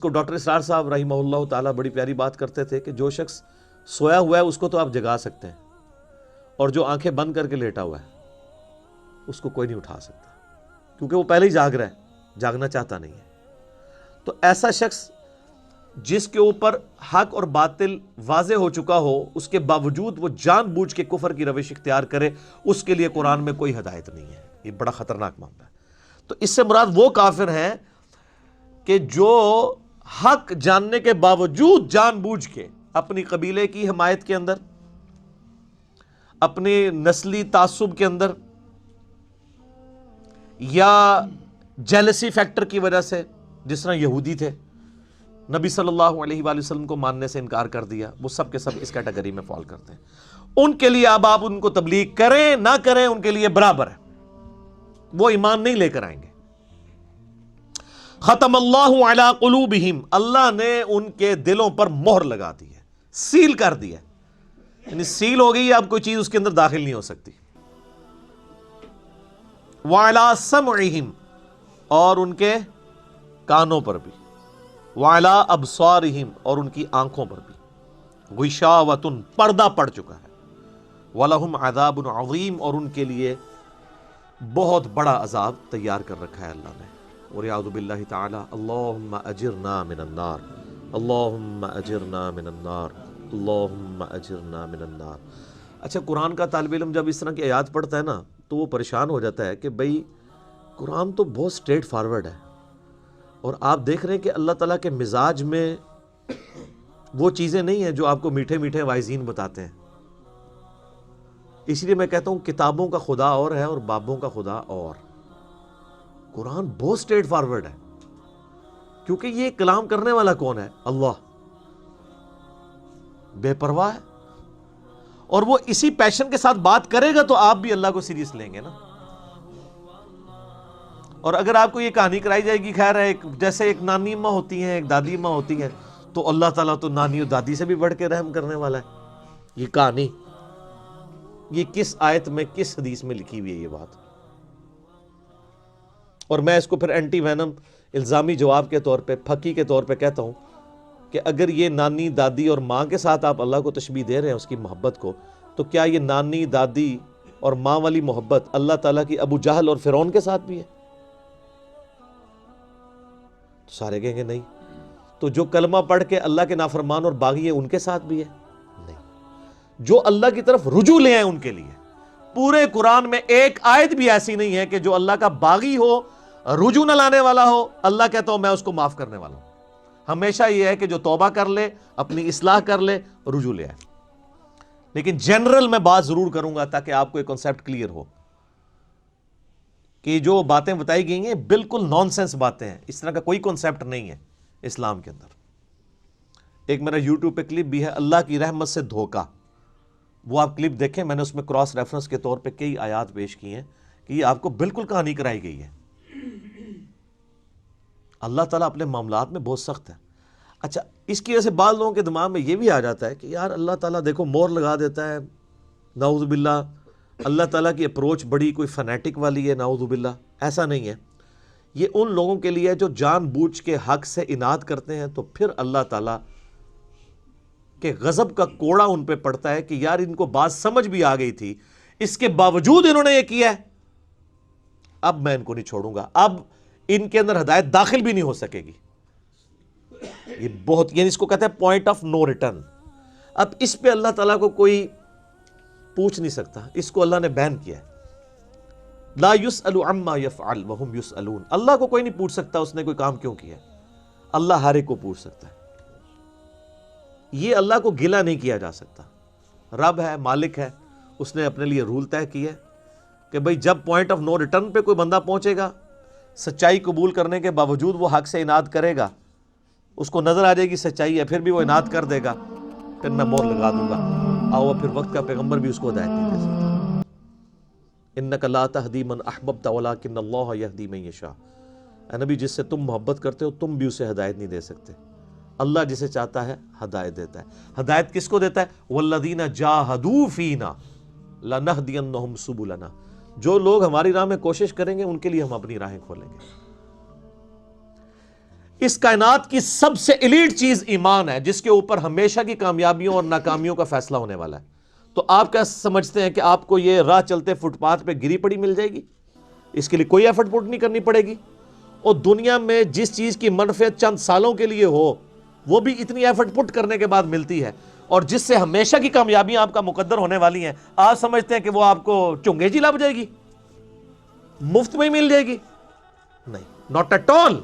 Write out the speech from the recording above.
کو ڈاکٹر اسرار صاحب رحمہ اللہ تعالیٰ بڑی پیاری بات کرتے تھے کہ جو شخص سویا ہوا ہے اس کو تو آپ جگا سکتے ہیں، اور جو آنکھیں بند کر کے لیٹا ہوا ہے اس کو کوئی نہیں اٹھا سکتا، کیونکہ وہ پہلے ہی جاگ رہا ہے، جاگنا چاہتا نہیں ہے۔ تو ایسا شخص جس کے اوپر حق اور باطل واضح ہو چکا ہو، اس کے باوجود وہ جان بوجھ کے کفر کی روش اختیار کرے، اس کے لیے قرآن میں کوئی ہدایت نہیں ہے۔ یہ بڑا خطرناک معاملہ ہے۔ تو اس سے مراد وہ کافر ہیں کہ جو حق جاننے کے باوجود جان بوجھ کے اپنی قبیلے کی حمایت کے اندر، اپنے نسلی تعصب کے اندر، یا جیلسی فیکٹر کی وجہ سے، جس طرح یہودی تھے، نبی صلی اللہ علیہ وآلہ وسلم کو ماننے سے انکار کر دیا، وہ سب کے سب اس کیٹیگری میں فال کرتے ہیں۔ ان کے لیے اب آپ ان کو تبلیغ کریں نہ کریں، ان کے لیے برابر ہے، وہ ایمان نہیں لے کر آئیں گے۔ ختم اللہ علی قلوبہم، اللہ نے ان کے دلوں پر مہر لگا دی ہے، سیل کر دی ہے، یعنی سیل ہو گئی، اب کوئی چیز اس کے اندر داخل نہیں ہو سکتی۔ وعلی سمعہم، اور ان کے کانوں پر بھی، وعلی ابصارہم، اور ان کی آنکھوں پر بھی، غشاوۃ، پردہ پڑ چکا ہے، وَلَهُمْ عَذَابٌ عَظِيمٌ، اور ان کے لیے بہت بڑا عذاب تیار کر رکھا ہے اللہ نے۔ وَرِعَوْذُ بِاللَّهِ تَعَالَى اللہم اجرنا من النار، اللہم اجرنا من النار، اللہم اجرنا من النار۔ اچھا، قرآن کا طالب علم جب اس طرح کی آیات پڑھتا ہے نا تو وہ پریشان ہو جاتا ہے کہ بھئی قرآن تو بہت سٹریٹ فارورڈ ہے، اور آپ دیکھ رہے ہیں کہ اللہ تعالیٰ کے مزاج میں وہ چیزیں نہیں ہیں جو آپ کو میٹھے میٹھے واعظین بتاتے ہیں۔ اس لیے میں کہتا ہوں کتابوں کا خدا اور ہے اور بابوں کا خدا اور۔ قرآن بہت سٹریٹ فارورڈ ہے، کیونکہ یہ کلام کرنے والا کون ہے؟ اللہ، بے پرواہ ہے، اور وہ اسی پیشن کے ساتھ بات کرے گا تو آپ بھی اللہ کو سیریس لیں گے نا۔ اور اگر آپ کو یہ کہانی کرائی جائے گی، خیر ہے، جیسے ایک نانی ماں ہوتی ہیں، ایک دادی ماں ہوتی ہیں، تو اللہ تعالیٰ تو نانی اور دادی سے بھی بڑھ کے رحم کرنے والا ہے، یہ کہانی، یہ کس آیت میں، کس حدیث میں لکھی ہوئی ہے یہ بات؟ اور میں اس کو پھر اینٹی وینم الزامی جواب کے طور پہ، پھکی کے طور پہ کہتا ہوں کہ اگر یہ نانی دادی اور ماں کے ساتھ آپ اللہ کو تشبیہ دے رہے ہیں اس کی محبت کو، تو کیا یہ نانی دادی اور ماں والی محبت اللہ تعالیٰ کی ابو جہل اور فرعون کے ساتھ بھی ہے؟ تو سارے کہیں گے نہیں۔ تو جو کلمہ پڑھ کے اللہ کے نافرمان اور باغی ہیں ان کے ساتھ بھی ہے؟ نہیں۔ جو اللہ کی طرف رجوع لے آئیں ان کے لیے، پورے قرآن میں ایک آیت بھی ایسی نہیں ہے کہ جو اللہ کا باغی ہو، رجوع نہ لانے والا ہو، اللہ کہتا ہوں میں اس کو معاف کرنے والا ہوں۔ ہمیشہ یہ ہے کہ جو توبہ کر لے، اپنی اصلاح کر لے، رجوع لے آئے۔ لیکن جنرل میں بات ضرور کروں گا تاکہ آپ کو ایک کنسیپٹ کلیئر ہو کہ جو باتیں بتائی گئی ہیں بالکل نان سینس باتیں ہیں، اس طرح کا کوئی کنسیپٹ نہیں ہے اسلام کے اندر۔ ایک میرا یوٹیوب پہ کلپ بھی ہے، اللہ کی رحمت سے دھوکہ، وہ آپ کلپ دیکھیں، میں نے اس میں کراس ریفرنس کے طور پہ کئی آیات پیش کی ہیں کہ یہ آپ کو بالکل کہانی کرائی گئی ہے۔ اللہ تعالیٰ اپنے معاملات میں بہت سخت ہے۔ اچھا، اس کی وجہ سے بعض لوگوں کے دماغ میں یہ بھی آ جاتا ہے کہ یار اللہ تعالیٰ دیکھو مور لگا دیتا ہے، نعوذ باللہ، اللہ تعالیٰ کی اپروچ بڑی کوئی فنیٹک والی ہے، نعوذ باللہ۔ ایسا نہیں ہے، یہ ان لوگوں کے لیے جو جان بوجھ کے حق سے اناد کرتے ہیں، تو پھر اللہ تعالیٰ کہ غضب کا کوڑا ان پہ پڑتا ہے کہ یار ان کو بات سمجھ بھی آ گئی تھی، اس کے باوجود انہوں نے یہ کیا ہے، اب میں ان کو نہیں چھوڑوں گا، اب ان کے اندر ہدایت داخل بھی نہیں ہو سکے گی۔ یہ بہت، یعنی اس کو کہتے ہیں پوائنٹ آف نو ریٹرن۔ اب اس پہ اللہ تعالیٰ کو کوئی پوچھ نہیں سکتا، اس کو اللہ نے بین کیا ہے۔ لا يسأل عما يفعل وهم يسألون، اللہ کو کوئی نہیں پوچھ سکتا اس نے کوئی کام کیوں کیا ہے، اللہ ہر ایک کو پوچھ سکتا ہے۔ یہ اللہ کو گلہ نہیں کیا جا سکتا، رب ہے، مالک ہے، اس نے اپنے لیے رول طے کیا ہے کہ بھئی جب پوائنٹ آف نو ریٹرن پہ کوئی بندہ پہنچے گا، سچائی قبول کرنے کے باوجود وہ حق سے اناد کرے گا، اس کو نظر آ جائے گی سچائی ہے، پھر بھی وہ اناد کر دے گا، پھر میں مور لگا دوں گا، آؤ پھر وقت کا پیغمبر بھی اس کو ہدایت نہیں دے سکتا۔ انک لا تہدی من احببت ولکن اللہ یہدی من یشاء، اے نبی جس سے تم محبت کرتے ہو تم بھی اسے ہدایت نہیں دے سکتے، اللہ جسے چاہتا ہے ہدایت دیتا ہے۔ ہدایت کس کو دیتا ہے؟ والذین جاہدوا فینا لنہدینہم سبلنا، جو لوگ ہماری راہ میں کوشش کریں گے ان کے لیے ہم اپنی راہیں کھولیں گے۔ اس کائنات کی سب سے ایلیٹ چیز ایمان ہے، جس کے اوپر ہمیشہ کی کامیابیوں اور ناکامیوں کا فیصلہ ہونے والا ہے. تو آپ کیا سمجھتے ہیں کہ آپ کو یہ راہ چلتے فٹ پاتھ پہ گری پڑی مل جائے گی؟ اس کے لیے کوئی ایفرٹ پٹ نہیں کرنی پڑے گی. اور دنیا میں جس چیز کی منفعت چند سالوں کے لیے ہو وہ بھی اتنی ایفرٹ پٹ کرنے کے بعد ملتی ہے، اور جس سے ہمیشہ کی کامیابیاں آپ کا مقدر ہونے والی ہیں، آپ سمجھتے ہیں کہ وہ آپ کو چنگیزی لگ جائے گی، مفت میں ہی مل جائے گی؟ نہیں، ناٹ ایٹ آل.